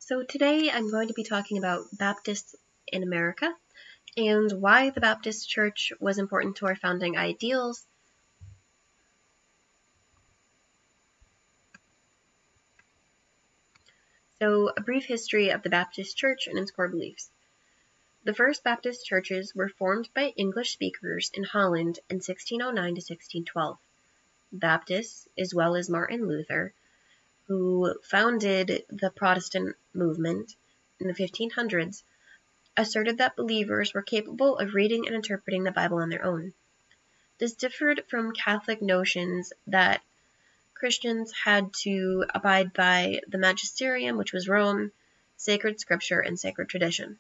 So today I'm going to be talking about Baptists in America and why the Baptist Church was important to our founding ideals. So a brief history of the Baptist Church and its core beliefs. The first Baptist churches were formed by English speakers in Holland in 1609 to 1612. Baptists, as well as Martin Luther, who founded the Protestant movement in the 1500s, asserted that believers were capable of reading and interpreting the Bible on their own. This differed from Catholic notions that Christians had to abide by the magisterium, which was Rome, sacred scripture, and sacred tradition.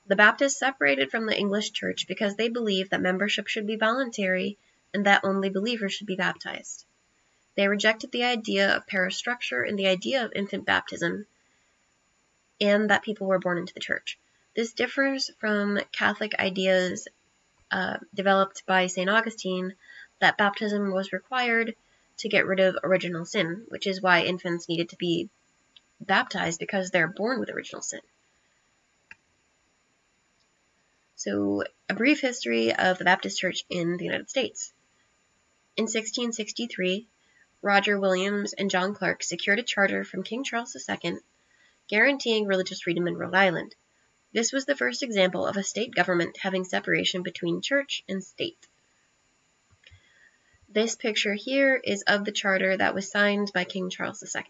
The Baptists separated from the English Church because they believed that membership should be voluntary and that only believers should be baptized. They rejected the idea of parish structure and the idea of infant baptism, and that people were born into the church. This differs from Catholic ideas developed by St. Augustine that baptism was required to get rid of original sin, which is why infants needed to be baptized because they're born with original sin. So, a brief history of the Baptist Church in the United States. In 1663, Roger Williams and John Clark secured a charter from King Charles II guaranteeing religious freedom in Rhode Island. This was the first example of a state government having separation between church and state. This picture here is of the charter that was signed by King Charles II.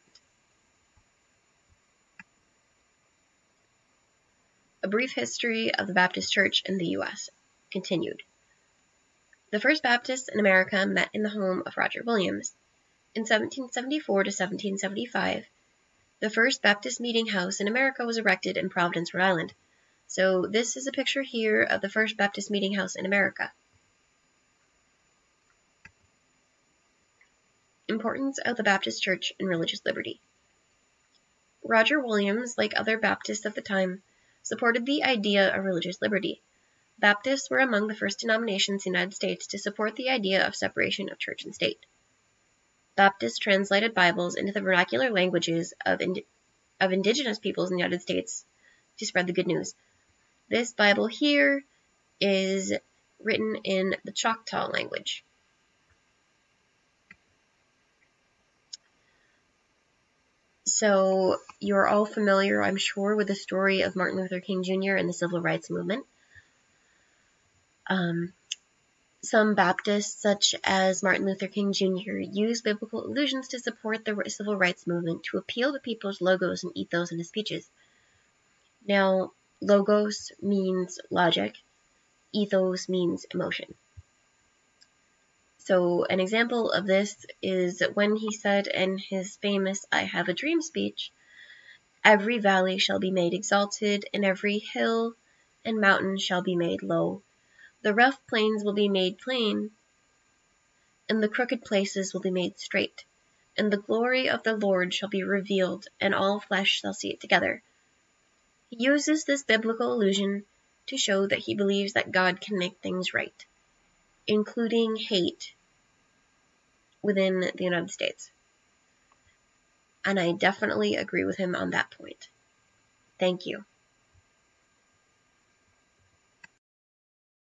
A brief history of the Baptist Church in the U.S. continued. The first Baptists in America met in the home of Roger Williams. In 1774 to 1775, the first Baptist meeting house in America was erected in Providence, Rhode Island. So this is a picture here of the first Baptist meeting house in America. Importance of the Baptist Church in religious liberty. Roger Williams, like other Baptists of the time, supported the idea of religious liberty. Baptists were among the first denominations in the United States to support the idea of separation of church and state. Baptists translated Bibles into the vernacular languages of indigenous peoples in the United States to spread the good news. This Bible here is written in the Choctaw language. So you're all familiar, I'm sure, with the story of Martin Luther King Jr. and the Civil Rights Movement. Some Baptists, such as Martin Luther King Jr., use biblical allusions to support the Civil Rights Movement to appeal to people's logos and ethos in his speeches. Now, logos means logic, ethos means emotion. So an example of this is when he said in his famous I Have a Dream speech, "Every valley shall be made exalted, and every hill and mountain shall be made low. The rough plains will be made plain, and the crooked places will be made straight. And the glory of the Lord shall be revealed, and all flesh shall see it together." He uses this biblical allusion to show that he believes that God can make things right, including hate within the United States. And I definitely agree with him on that point. Thank you.